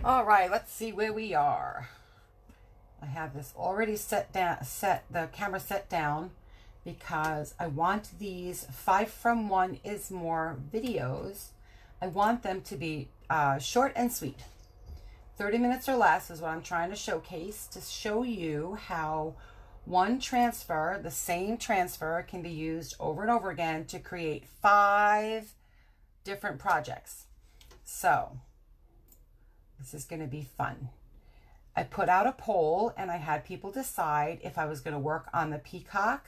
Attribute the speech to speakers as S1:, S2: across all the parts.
S1: All right, let's see where we are. I have this already the camera set down because I want these 5 from 1 is more videos. I want them to be short and sweet. 30 minutes or less is what I'm trying to showcase to show you how one transfer, the same transfer, can be used over and over again to create 5 different projects. So this is going to be fun. I put out a poll and I had people decide if I was going to work on the peacock,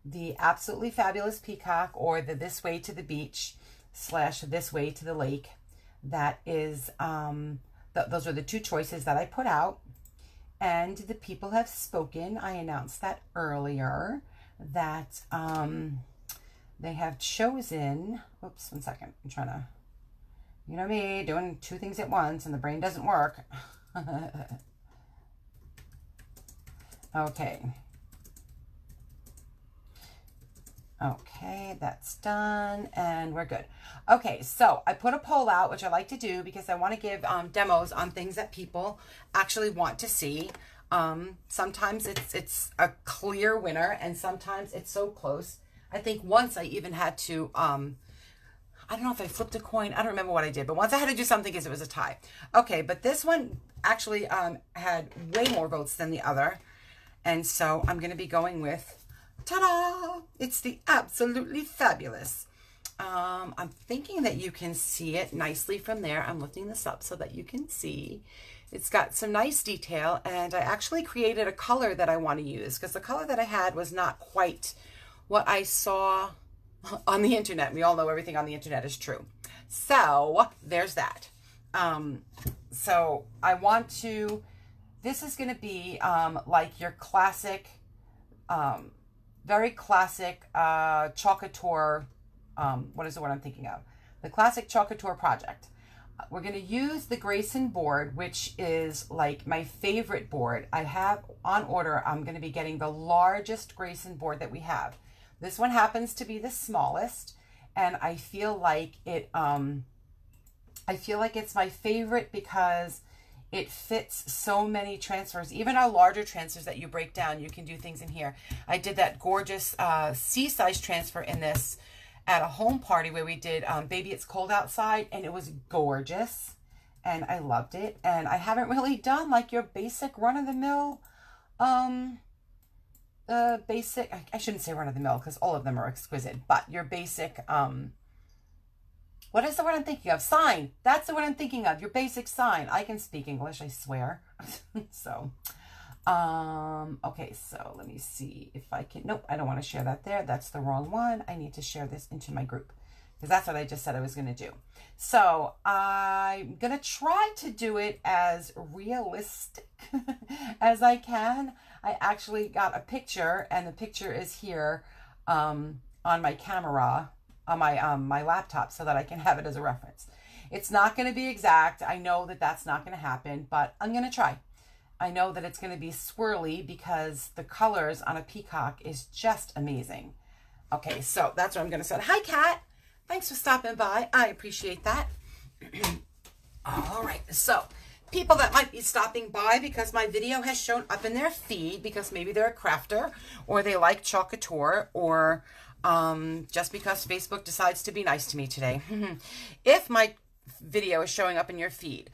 S1: the absolutely fabulous peacock, or the this way to the beach / this way to the lake. That is, those are the 2 choices that I put out. And the people have spoken. I announced that earlier that they have chosen, oops, 1 second. I'm trying to, you know me, doing 2 things at once and the brain doesn't work. Okay. Okay, that's done and we're good. Okay, so I put a poll out, which I like to do because I want to give demos on things that people actually want to see. Sometimes it's a clear winner and sometimes it's so close. I think once I even had to, I don't know if I flipped a coin. I don't remember what I did, but once I had to do something because it was a tie. Okay, but this one actually had way more votes than the other. And so I'm going to be going with, ta-da! It's the Absolutely Fabulous. I'm thinking that you can see it nicely from there. I'm lifting this up so that you can see. It's got some nice detail, and I actually created a color that I want to use because the color that I had was not quite what I saw on the internet. We all know everything on the internet is true. So there's that. So I want to, this is going to be like your classic, very classic Chalk Couture, what is the word I'm thinking of? The classic Chalk Couture project. We're going to use the Grayson board, which is like my favorite board. I have on order, I'm going to be getting the largest Grayson board that we have. This one happens to be the smallest, and I feel like it's my favorite because it fits so many transfers. Even our larger transfers that you break down, you can do things in here. I did that gorgeous C-size transfer in this at a home party where we did Baby It's Cold Outside, and it was gorgeous, and I loved it. And I haven't really done like your basic run-of-the-mill, basic, I shouldn't say run-of-the-mill because all of them are exquisite, but your basic, what is the word I'm thinking of? Sign. That's the word I'm thinking of. Your basic sign. I can speak English, I swear. So, okay, so let me see if I can, nope, I don't want to share that there. That's the wrong one. I need to share this into my group because that's what I just said I was going to do. So I'm going to try to do it as realistic as I can. I actually got a picture, and the picture is here on my camera, on my laptop, so that I can have it as a reference. It's not going to be exact. I know that that's not going to happen, but I'm going to try. I know that it's going to be swirly because the colors on a peacock is just amazing. Okay, so that's what I'm going to say. Hi, Kat. Thanks for stopping by. I appreciate that. All right, so people that might be stopping by because my video has shown up in their feed because maybe they're a crafter or they like Chalk Couture, or just because Facebook decides to be nice to me today. If my video is showing up in your feed,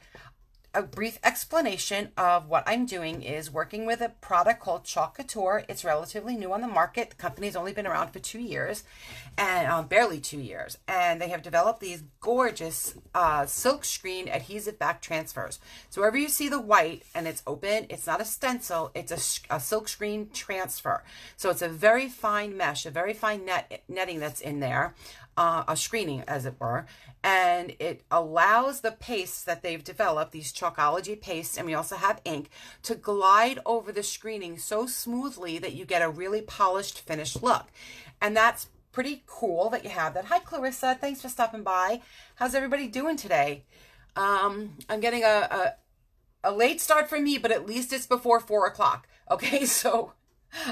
S1: a brief explanation of what I'm doing is working with a product called Chalk Couture. It's relatively new on the market. The company's only been around for 2 years, and barely 2 years. And they have developed these gorgeous silk screen adhesive back transfers. So wherever you see the white and it's open, it's not a stencil, it's a silk screen transfer. So it's a very fine mesh, a very fine netting that's in there, a screening as it were. And it allows the pastes that they've developed, these Chalkology pastes, and we also have ink, to glide over the screening so smoothly that you get a really polished, finished look. And that's pretty cool that you have that. Hi, Clarissa. Thanks for stopping by. How's everybody doing today? I'm getting a late start for me, but at least it's before 4 o'clock. Okay, so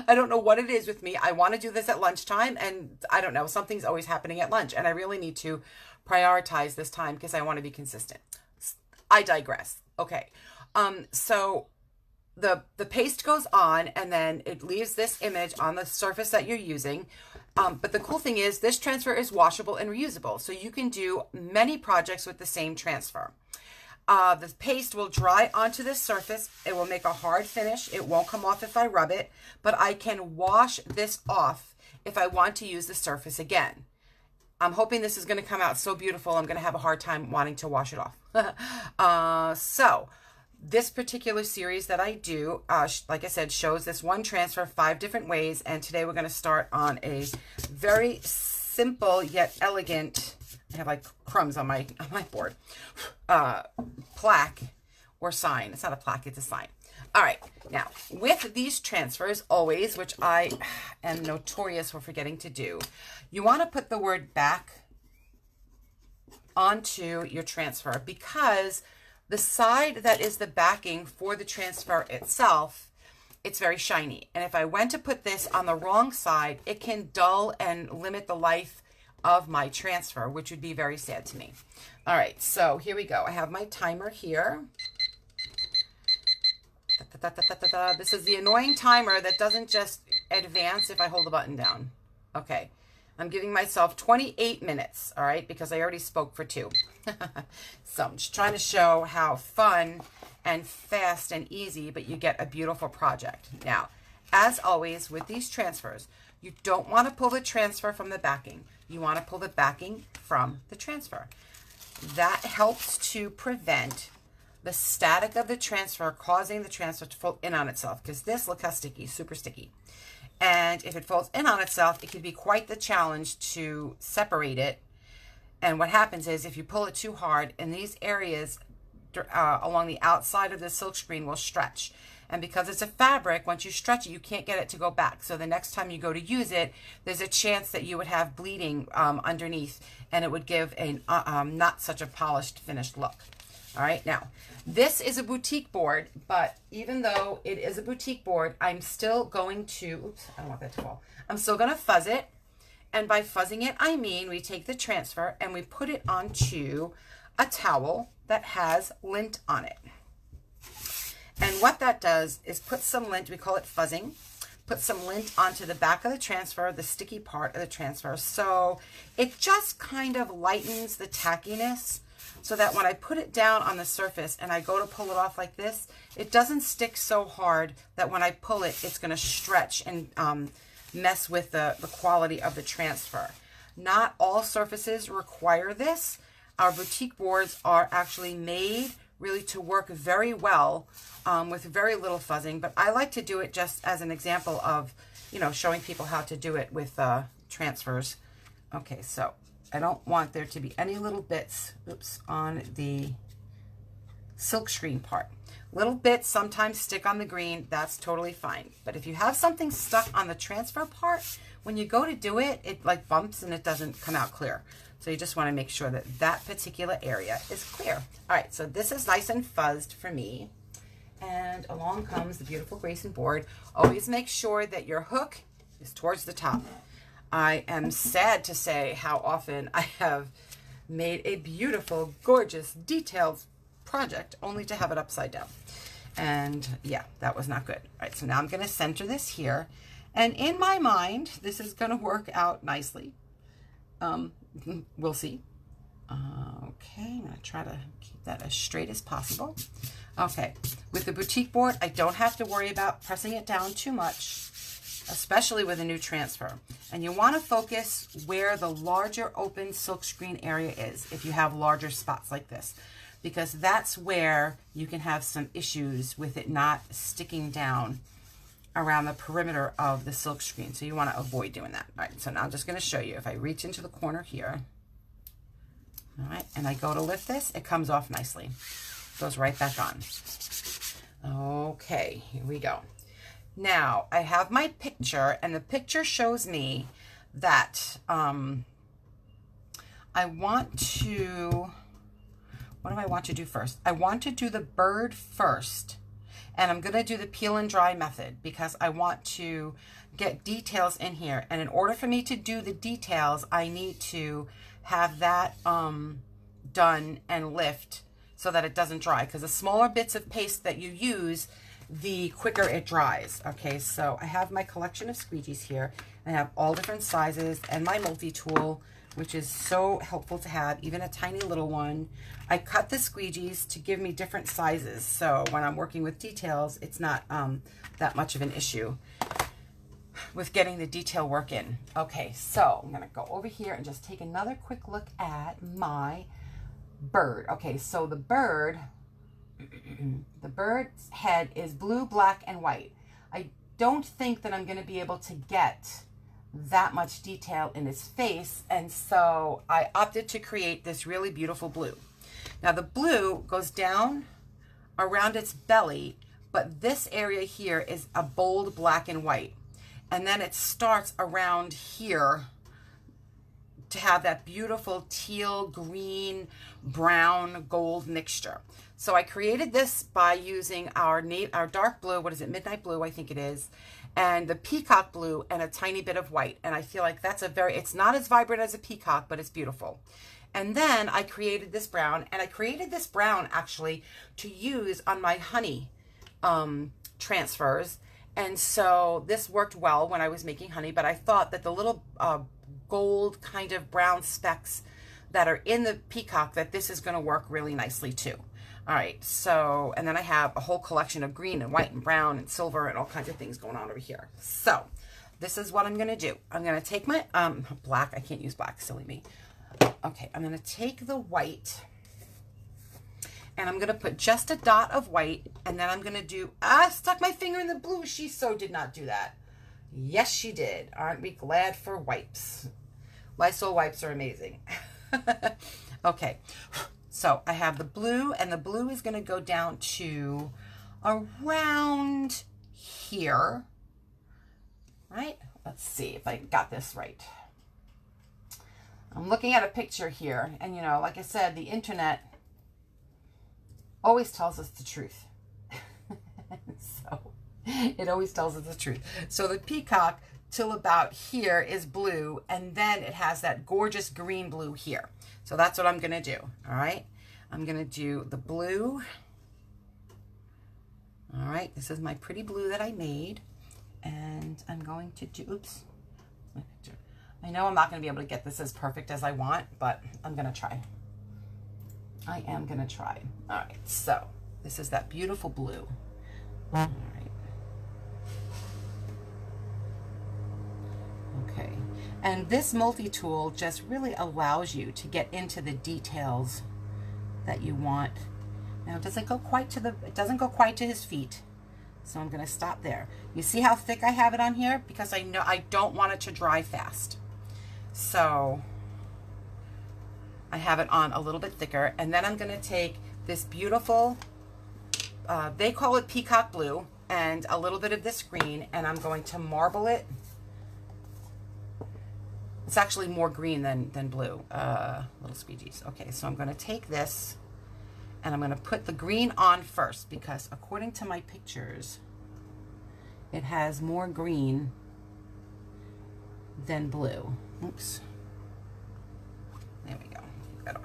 S1: I don't know what it is with me. I want to do this at lunchtime, and I don't know. Something's always happening at lunch, and I really need to prioritize this time because I want to be consistent. I digress. Okay. So the paste goes on and then it leaves this image on the surface that you're using. But the cool thing is this transfer is washable and reusable. So you can do many projects with the same transfer. The paste will dry onto this surface. It will make a hard finish. It won't come off if I rub it, but I can wash this off if I want to use the surface again. I'm hoping this is going to come out so beautiful. I'm going to have a hard time wanting to wash it off. So this particular series that I do, like I said, shows this one transfer 5 different ways. And today we're going to start on a very simple yet elegant, I have like crumbs on my board, plaque or sign. It's not a plaque, it's a sign. All right, now with these transfers always, which I am notorious for forgetting to do, you want to put the word back onto your transfer because the side that is the backing for the transfer itself, it's very shiny. And if I went to put this on the wrong side, it can dull and limit the life of my transfer, which would be very sad to me. All right, so here we go. I have my timer here. This is the annoying timer that doesn't just advance if I hold the button down. Okay, I'm giving myself 28 minutes, all right, because I already spoke for 2. So I'm just trying to show how fun and fast and easy, but you get a beautiful project. Now, as always with these transfers, you don't want to pull the transfer from the backing. You want to pull the backing from the transfer. That helps to prevent the static of the transfer causing the transfer to fold in on itself, because this, look how sticky, super sticky. And if it folds in on itself, it can be quite the challenge to separate it. And what happens is if you pull it too hard, in these areas along the outside of the silk screen will stretch. And because it's a fabric, once you stretch it, you can't get it to go back. So the next time you go to use it, there's a chance that you would have bleeding underneath, and it would give a not such a polished, finished look. All right, now, this is a boutique board, but even though it is a boutique board, I'm still going to, oops, I don't want that to fall. I'm still going to fuzz it. And by fuzzing it, I mean we take the transfer and we put it onto a towel that has lint on it. And what that does is put some lint, we call it fuzzing, put some lint onto the back of the transfer, the sticky part of the transfer. So it just kind of lightens the tackiness so that when I put it down on the surface and I go to pull it off like this, it doesn't stick so hard that when I pull it, it's going to stretch and mess with the quality of the transfer. Not all surfaces require this. Our boutique boards are actually made really to work very well with very little fuzzing, but I like to do it just as an example of, you know, showing people how to do it with transfers. Okay, so I don't want there to be any little bits, oops, on the silk screen part. Little bits sometimes stick on the green, that's totally fine. But if you have something stuck on the transfer part, when you go to do it, it like bumps and it doesn't come out clear. So you just want to make sure that that particular area is clear. All right, so this is nice and fuzzed for me. And along comes the beautiful Grayson board. Always make sure that your hook is towards the top. I am sad to say how often I have made a beautiful, gorgeous, detailed project only to have it upside down. And yeah, that was not good. All right, so now I'm going to center this here. And in my mind, this is going to work out nicely. We'll see. Okay, I'm going to try to keep that as straight as possible. Okay, with the boutique board, I don't have to worry about pressing it down too much, especially with a new transfer. And you want to focus where the larger open silk screen area is if you have larger spots like this, because that's where you can have some issues with it not sticking down around the perimeter of the silk screen. So you want to avoid doing that. All right, so now I'm just going to show you. If I reach into the corner here, all right, and I go to lift this, it comes off nicely. Goes right back on. Okay, here we go. Now, I have my picture, and the picture shows me that I want to, what do I want to do first? I want to do the bird first, and I'm going to do the peel and dry method because I want to get details in here. And in order for me to do the details, I need to have that done and lift so that it doesn't dry, because the smaller bits of paste that you use, the quicker it dries. Okay, so I have my collection of squeegees here. I have all different sizes and my multi-tool, which is so helpful to have, even a tiny little one. I cut the squeegees to give me different sizes, so when I'm working with details, it's not that much of an issue with getting the detail work in. Okay, so I'm gonna go over here and just take another quick look at my bird. Okay, so the bird's head is blue, black, and white. I don't think that I'm gonna be able to get that much detail in his face, and so I opted to create this really beautiful blue. Now the blue goes down around its belly, but this area here is a bold black and white, and then it starts around here to have that beautiful teal, green, brown, gold mixture. So I created this by using our dark blue, what is it, midnight blue, I think it is, and the peacock blue and a tiny bit of white. And I feel like that's it's not as vibrant as a peacock, but it's beautiful. And then I created this brown, and I created this brown actually to use on my honey transfers. And so this worked well when I was making honey, but I thought that the little gold kind of brown specks that are in the peacock, that this is going to work really nicely too. All right, so, and then I have a whole collection of green and white and brown and silver and all kinds of things going on over here. So this is what I'm going to do. I'm going to take my black. I can't use black, silly me. Okay, I'm going to take the white, and I'm going to put just a dot of white, and then I'm going to do, I stuck my finger in the blue. She so did not do that. Yes, she did. Aren't we glad for wipes? Lysol wipes are amazing. Okay, so I have the blue, and the blue is going to go down to around here, right? Let's see if I got this right. I'm looking at a picture here, and you know, like I said, the internet always tells us the truth. So it always tells us the truth. So the peacock till about here is blue, and then it has that gorgeous green blue here. So that's what I'm going to do. All right. I'm going to do the blue. All right. This is my pretty blue that I made, and I'm going to do, oops. I know I'm not going to be able to get this as perfect as I want, but I'm going to try. I am going to try. All right. So this is that beautiful blue. All right. Okay, and this multi-tool just really allows you to get into the details that you want. Now it doesn't go quite to his feet, so I'm going to stop there. You see how thick I have it on here? Because I know I don't want it to dry fast. So I have it on a little bit thicker, and then I'm going to take this beautiful, they call it peacock blue, and a little bit of this green, and I'm going to marble it. It's actually more green than blue, little squeegees. Okay, so I'm going to take this, and I'm going to put the green on first, because according to my pictures, it has more green than blue. Oops. There we go. Take that off.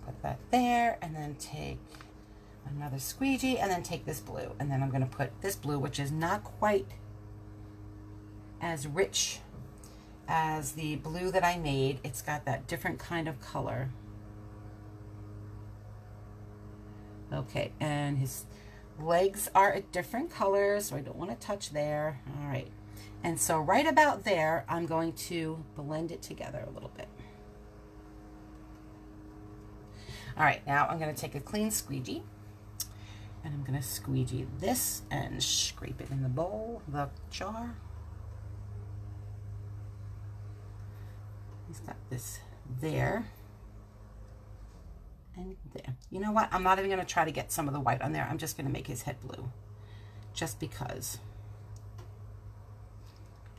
S1: Put that there, and then take another squeegee, and then take this blue. And then I'm going to put this blue, which is not quite as rich as the blue that I made. It's got that different kind of color. Okay, and his legs are a different color, so I don't want to touch there. All right, and so right about there, I'm going to blend it together a little bit. All right, now I'm going to take a clean squeegee, and I'm going to squeegee this and scrape it in the bowl, the jar. He's got this there and there. You know what? I'm not even going to try to get some of the white on there. I'm just going to make his head blue, just because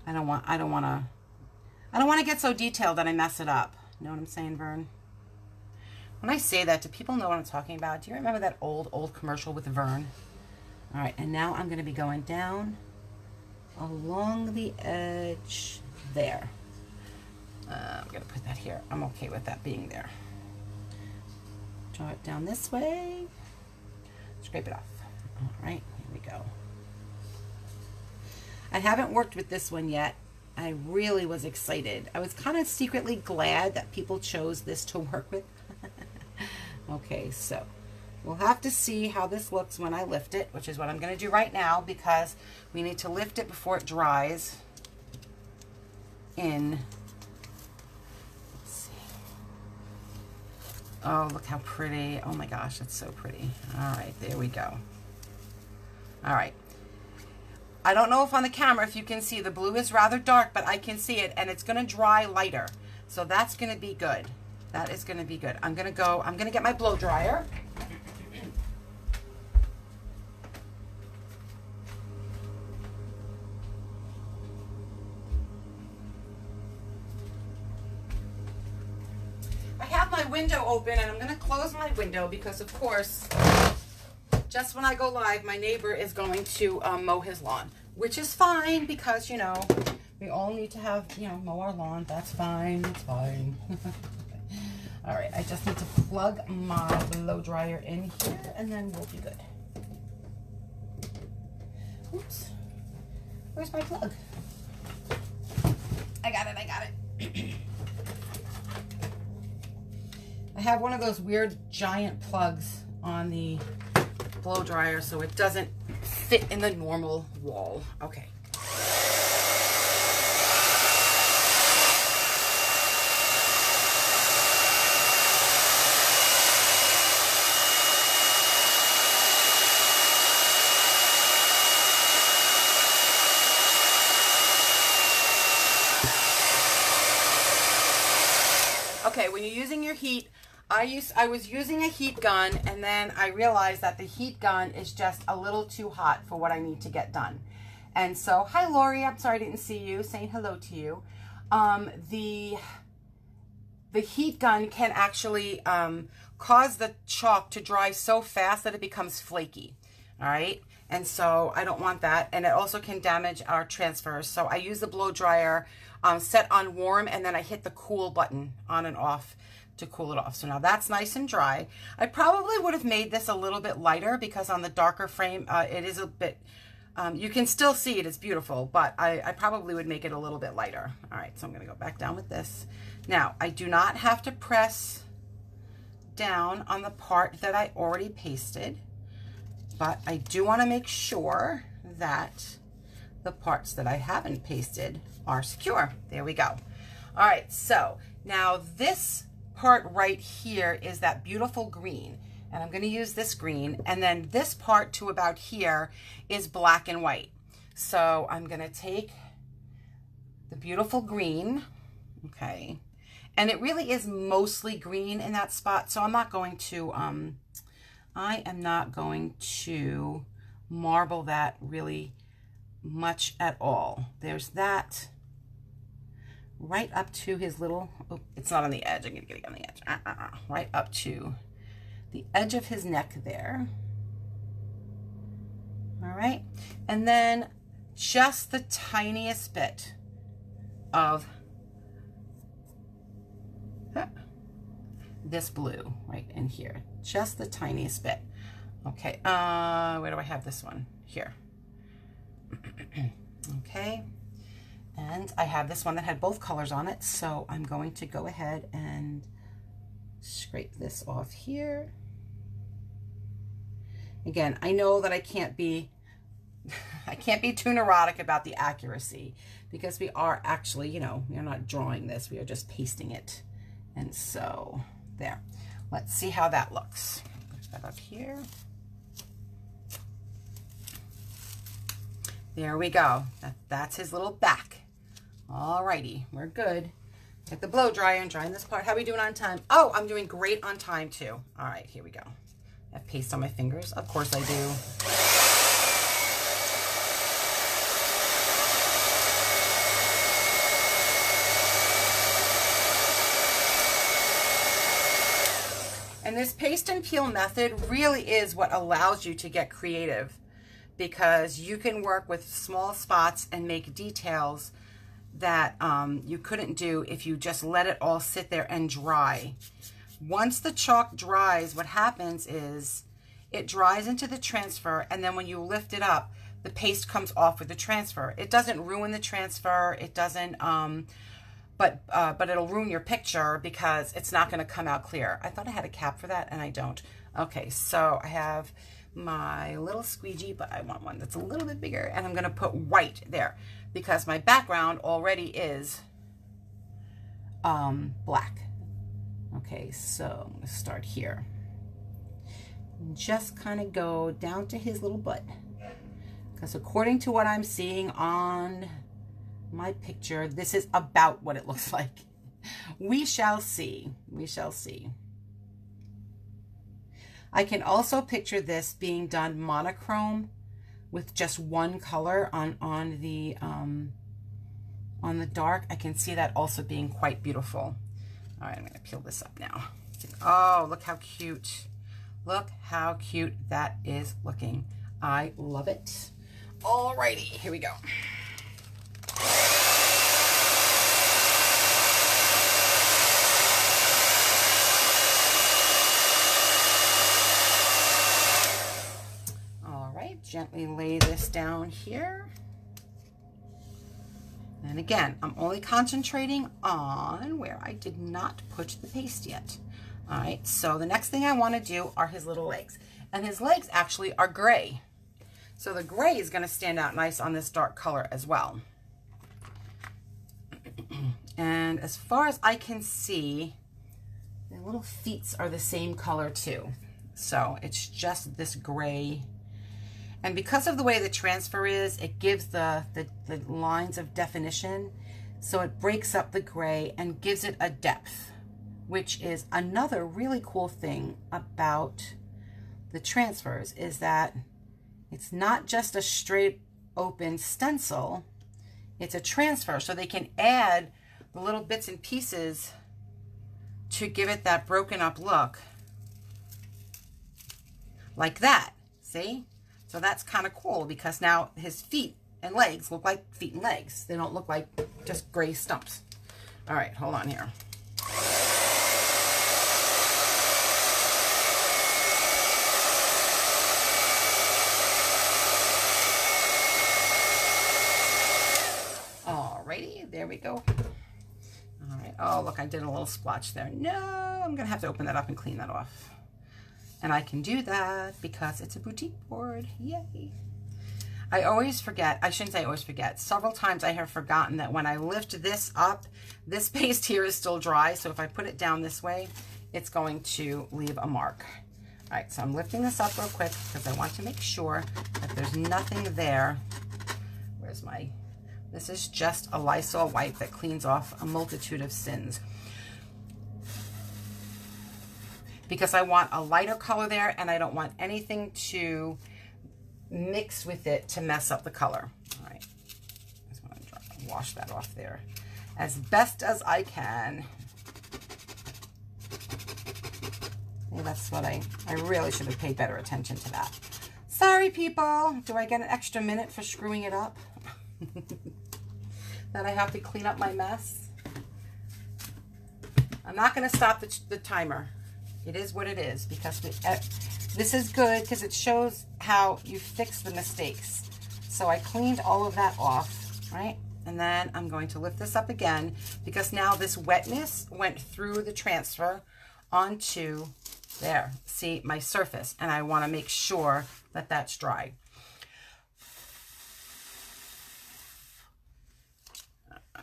S1: I don't want to get so detailed that I mess it up. You know what I'm saying, Vern? When I say that, do people know what I'm talking about? Do you remember that old commercial with Vern? All right, and now I'm going to be going down along the edge there. I'm going to put that here. I'm okay with that being there. Draw it down this way. Scrape it off. All right, here we go. I haven't worked with this one yet. I really was excited. I was kind of secretly glad that people chose this to work with. Okay, so we'll have to see how this looks when I lift it, which is what I'm going to do right now, because we need to lift it before it dries in. Let's see. Oh, look how pretty. Oh my gosh, it's so pretty. All right, there we go. All right. I don't know if on the camera, if you can see, the blue is rather dark, but I can see it, and it's going to dry lighter. So that's going to be good. That is going to be good. I'm going to get my blow dryer. I have my window open, and I'm going to close my window because, of course, just when I go live, my neighbor is going to mow his lawn, which is fine because, you know, we all need to have, you know, mow our lawn. That's fine. It's fine. All right, I just need to plug my blow dryer in here, and then we'll be good. Oops. Where's my plug? I got it. I got it. I have one of those weird giant plugs on the blow dryer, so it doesn't fit in the normal wall. Okay. Okay, when you're using your heat, I was using a heat gun, and then I realized that the heat gun is just a little too hot for what I need to get done. And so, hi Lori, I'm sorry I didn't see you, saying hello to you. The heat gun can actually cause the chalk to dry so fast that it becomes flaky, all right? And so I don't want that, and it also can damage our transfers. So I use the blow dryer set on warm, and then I hit the cool button on and off to cool it off. So now that's nice and dry. I probably would have made this a little bit lighter because on the darker frame, it is a bit, you can still see it, it's beautiful, but I probably would make it a little bit lighter. All right, so I'm gonna go back down with this. Now, I do not have to press down on the part that I already pasted, but I do wanna make sure that the parts that I haven't pasted are secure. There we go. All right, so now this part right here is that beautiful green, and I'm going to use this green, and then this part to about here is black and white. So I'm going to take the beautiful green, okay, and it really is mostly green in that spot, so I'm not going to I am not going to marble that really much at all. There's that right up to his little, oh, it's not on the edge, I'm gonna get it on the edge, right up to the edge of his neck there. All right, and then just the tiniest bit of this blue right in here, just the tiniest bit. Okay, where do I have this one? Here. Okay, and I have this one that had both colors on it, so I'm going to go ahead and scrape this off here. Again, I know that I can't be too neurotic about the accuracy because we are actually, you know, we're not drawing this, we are just pasting it. And so there, let's see how that looks. Put that up here. There we go. That's his little back. Alrighty, we're good. Get the blow dryer and drying this part. How are we doing on time? Oh, I'm doing great on time too. All right, here we go. I have paste on my fingers. Of course I do. And this paste and peel method really is what allows you to get creative, because you can work with small spots and make details that you couldn't do if you just let it all sit there and dry. Once the chalk dries, what happens is it dries into the transfer, and then when you lift it up, the paste comes off with the transfer. It doesn't ruin the transfer. It doesn't, but it'll ruin your picture because it's not going to come out clear. I thought I had a cap for that, and I don't. Okay, so I have my little squeegee, but I want one that's a little bit bigger, and I'm going to put white there because my background already is black. Okay, so I'm going to start here. Just kind of go down to his little butt. Because according to what I'm seeing on my picture, this is about what it looks like. We shall see. We shall see. I can also picture this being done monochrome with just one color on the dark. I can see that also being quite beautiful. All right, I'm going to peel this up now. Oh, look how cute. Look how cute that is looking. I love it. Alrighty, here we go. All right, gently lay this down here. And again, I'm only concentrating on where I did not put the paste yet. All right, so the next thing I want to do are his little legs. And his legs actually are gray. So the gray is going to stand out nice on this dark color as well. And as far as I can see, the little feet are the same color too. So it's just this gray. And because of the way the transfer is, it gives the lines of definition. So it breaks up the gray and gives it a depth, which is another really cool thing about the transfers, is that it's not just a straight open stencil, it's a transfer. So they can add the little bits and pieces to give it that broken up look. Like that, see? So that's kind of cool because now his feet and legs look like feet and legs. They don't look like just gray stumps. All right, hold on here. Alrighty, there we go. All right, oh look, I did a little splotch there. No, I'm gonna have to open that up and clean that off. And I can do that because it's a boutique board. Yay. I always forget, I shouldn't say I always forget, several times I have forgotten that when I lift this up, this paste here is still dry. So if I put it down this way, it's going to leave a mark. All right, so I'm lifting this up real quick because I want to make sure that there's nothing there. Where's my, this is just a Lysol wipe that cleans off a multitude of sins. Because I want a lighter color there and I don't want anything to mix with it to mess up the color. All right, I just want to wash that off there as best as I can. Well, that's what I really should have paid better attention to that. Sorry, people. Do I get an extra minute for screwing it up? That I have to clean up my mess? I'm not going to stop the timer. It is what it is because this is good because it shows how you fix the mistakes. So I cleaned all of that off, right? And then I'm going to lift this up again because now this wetness went through the transfer onto there. See my surface, and I want to make sure that that's dry.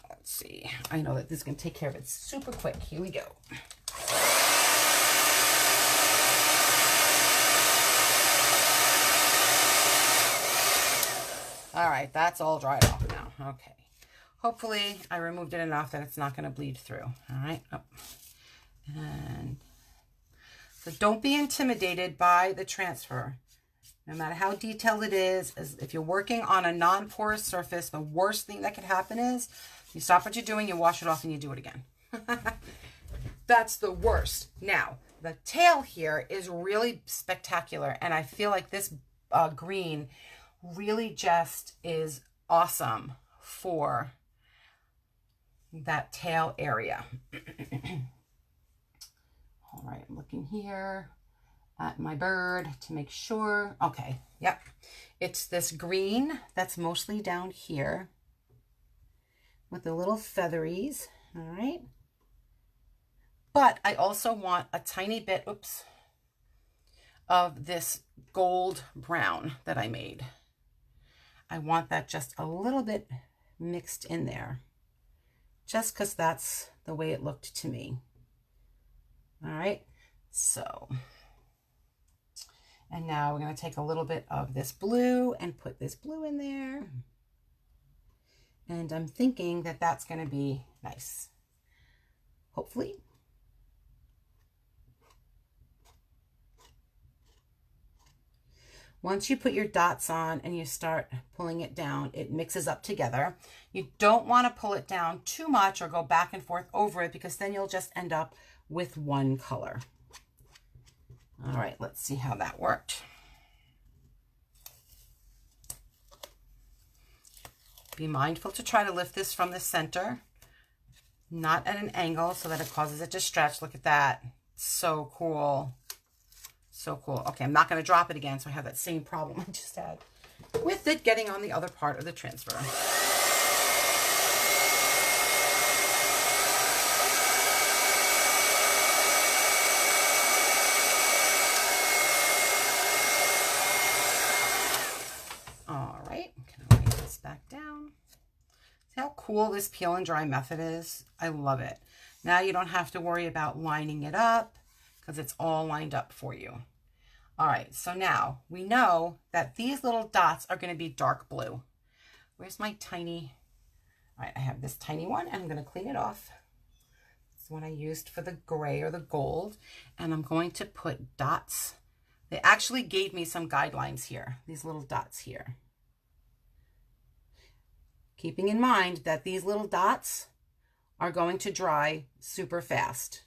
S1: Let's see. I know that this is going to take care of it super quick. Here we go. All right, that's all dried off now. Okay. Hopefully I removed it enough that it's not going to bleed through. All right. Oh. And so don't be intimidated by the transfer. No matter how detailed it is, if you're working on a non-porous surface, the worst thing that could happen is you stop what you're doing, you wash it off, and you do it again. That's the worst. Now, the tail here is really spectacular, and I feel like this green really just is awesome for that tail area. All right, I'm looking here at my bird to make sure. Okay, yep. It's this green that's mostly down here with the little featheries, all right? But I also want a tiny bit, oops, of this gold brown that I made. I want that just a little bit mixed in there, just because that's the way it looked to me. All right, so, and now we're going to take a little bit of this blue and put this blue in there. And I'm thinking that that's going to be nice, hopefully. Once you put your dots on and you start pulling it down, it mixes up together. You don't want to pull it down too much or go back and forth over it, because then you'll just end up with one color. All right, let's see how that worked. Be mindful to try to lift this from the center, not at an angle so that it causes it to stretch. Look at that. So cool. So cool. Okay, I'm not going to drop it again, so I have that same problem I just had with it getting on the other part of the transfer. All right, I'm going to lay this back down. See how cool this peel and dry method is? I love it. Now you don't have to worry about lining it up because it's all lined up for you. All right, so now we know that these little dots are going to be dark blue. Where's my tiny, all right, I have this tiny one and I'm going to clean it off. It's the one I used for the gray or the gold, and I'm going to put dots. They actually gave me some guidelines here, these little dots here. Keeping in mind that these little dots are going to dry super fast.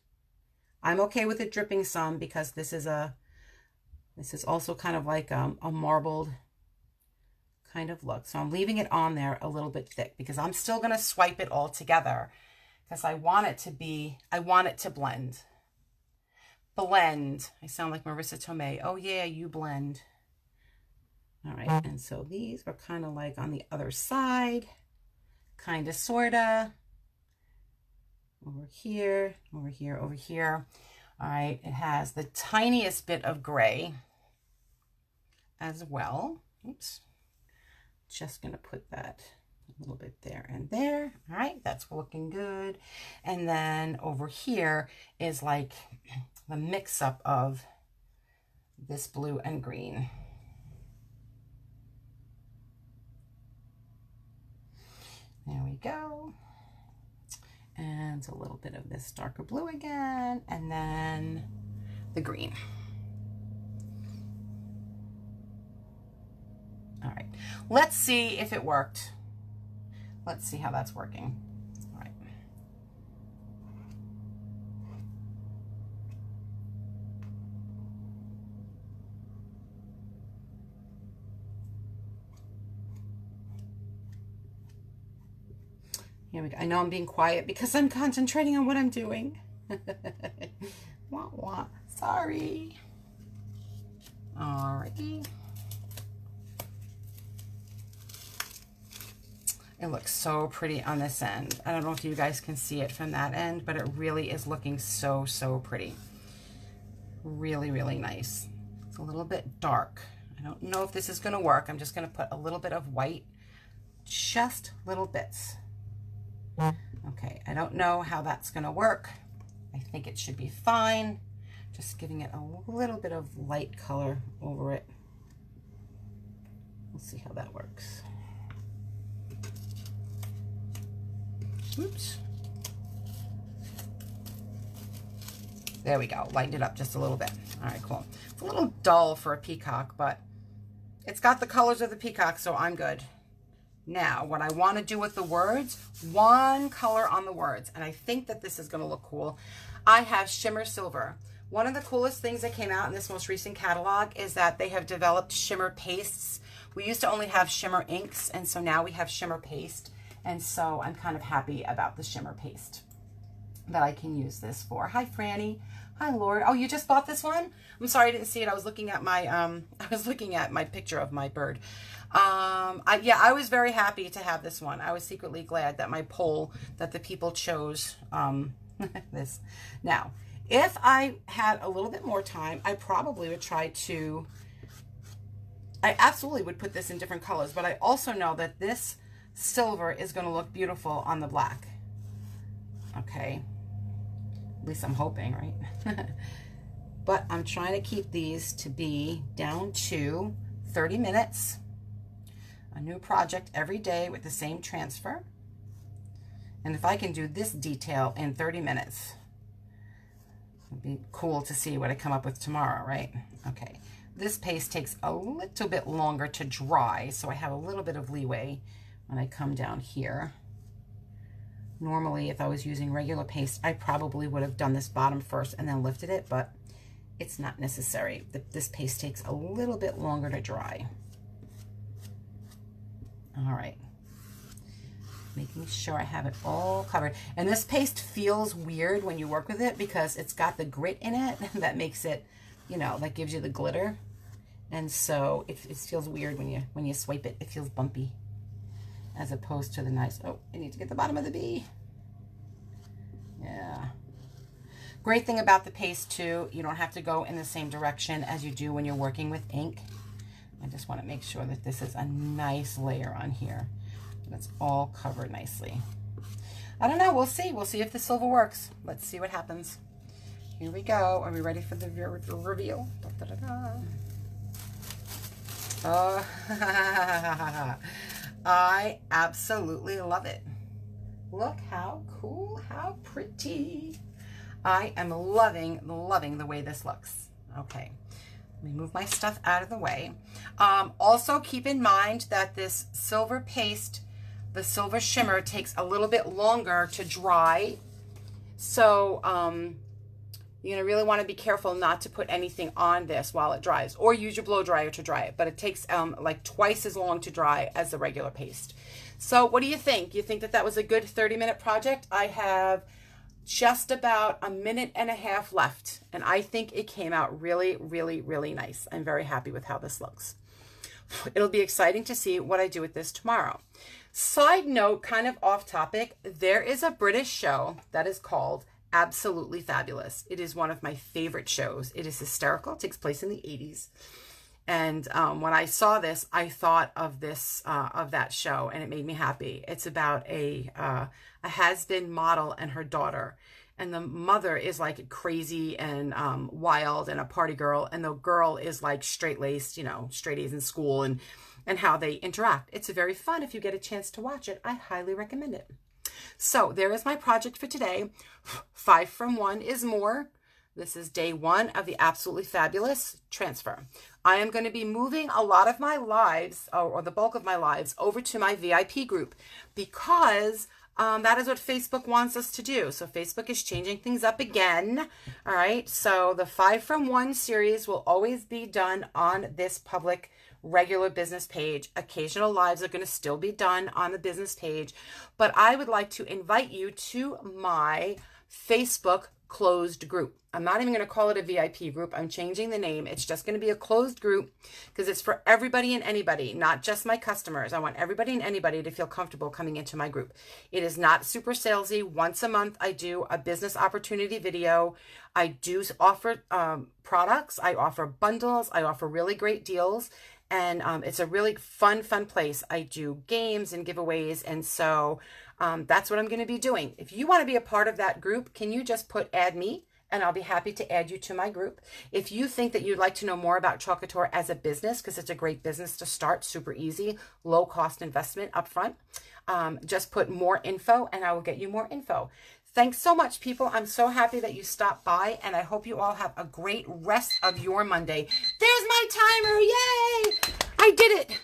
S1: I'm okay with it dripping some because this is also kind of like a marbled kind of look. So I'm leaving it on there a little bit thick because I'm still going to swipe it all together because I want it to blend. Blend. I sound like Marissa Tomei. Oh yeah, you blend. All right, and so these were kind of like on the other side, kind of, sort of. Over here, over here, over here. All right, it has the tiniest bit of gray as well. Oops. Just going to put that a little bit there and there. All right, that's looking good. And then over here is like the mix-up of this blue and green. There we go. And a little bit of this darker blue again, and then the green. All right, let's see if it worked. Let's see how that's working. All right. Here we go. I know I'm being quiet because I'm concentrating on what I'm doing. Wah, wah. Sorry. Alrighty. It looks so pretty on this end. I don't know if you guys can see it from that end, but it really is looking so, so pretty. Really, really nice. It's a little bit dark. I don't know if this is going to work. I'm just going to put a little bit of white, just little bits. Okay, I don't know how that's going to work. I think it should be fine. Just giving it a little bit of light color over it. We'll see how that works. Oops. There we go. Lightened it up just a little bit. All right, cool. It's a little dull for a peacock, but it's got the colors of the peacock, so I'm good. Now, what I want to do with the words, one color on the words, and I think that this is going to look cool. I have shimmer silver. One of the coolest things that came out in this most recent catalog is that they have developed shimmer pastes. We used to only have shimmer inks, and so now we have shimmer paste. And so I'm kind of happy about the shimmer paste that I can use this for. Hi, Franny. Hi, Lord. Oh, you just bought this one? I'm sorry I didn't see it. I was looking at my picture of my bird. Yeah, I was very happy to have this one. I was secretly glad that my poll, that the people chose this. Now, if I had a little bit more time, I probably would try to, I absolutely would put this in different colors, but I also know that this silver is going to look beautiful on the black. Okay. At least I'm hoping, right? But I'm trying to keep these to be down to 30 minutes. A new project every day with the same transfer. And if I can do this detail in 30 minutes, it'd be cool to see what I come up with tomorrow, right? Okay. This paste takes a little bit longer to dry, so I have a little bit of leeway when I come down here. Normally, if I was using regular paste, I probably would have done this bottom first and then lifted it, but it's not necessary. This paste takes a little bit longer to dry. All right. Making sure I have it all covered. And this paste feels weird when you work with it because it's got the grit in it that makes it, you know, that gives you the glitter. And so it feels weird when you swipe it. It feels bumpy. As opposed to the nice, oh, I need to get the bottom of the bee. Yeah. Great thing about the paste too, you don't have to go in the same direction as you do when you're working with ink. I just want to make sure that this is a nice layer on here. That's all covered nicely. I don't know, we'll see. We'll see if the silver works. Let's see what happens. Here we go. Are we ready for the reveal? Da, da, da, da. Oh, I absolutely love it. Look how cool, how pretty. I am loving the way this looks. Okay, let me move my stuff out of the way. Also keep in mind that this silver paste, the silver shimmer, takes a little bit longer to dry. So you're going to really want to be careful not to put anything on this while it dries, or use your blow dryer to dry it, but it takes like twice as long to dry as the regular paste. So what do you think? You think that that was a good 30-minute project? I have just about a minute and a half left, and I think it came out really, really, really nice. I'm very happy with how this looks. It'll be exciting to see what I do with this tomorrow. Side note, kind of off topic, there is a British show that is called Absolutely Fabulous. It is one of my favorite shows. It is hysterical. It takes place in the 80s. And when I saw this, I thought of this, of that show, and it made me happy. It's about a has-been model and her daughter. And the mother is like crazy and wild and a party girl. And the girl is like straight-laced, you know, straight A's in school, and how they interact. It's very fun. If you get a chance to watch it, I highly recommend it. So there is my project for today. 5 from 1 is more. This is day 1 of the Absolutely Fabulous transfer. I am going to be moving a lot of my lives, or the bulk of my lives, over to my VIP group, because that is what Facebook wants us to do. So Facebook is changing things up again. All right. So the 5 from 1 series will always be done on this public regular business page. Occasional lives are going to still be done on the business page, but I would like to invite you to my Facebook closed group. I'm not even going to call it a VIP group. I'm changing the name. It's just going to be a closed group because it's for everybody and anybody, not just my customers. I want everybody and anybody to feel comfortable coming into my group. It is not super salesy. Once a month, I do a business opportunity video. I do offer products. I offer bundles. I offer really great deals. And it's a really fun place. I do games and giveaways. And so that's what I'm going to be doing. If you want to be a part of that group, can you just put add me? And I'll be happy to add you to my group. If you think that you'd like to know more about Chalk Couture as a business, because it's a great business to start, super easy, low cost investment up front, just put more info and I will get you more info. Thanks so much, people. I'm so happy that you stopped by, and I hope you all have a great rest of your Monday. There's my timer. Yay! I did it.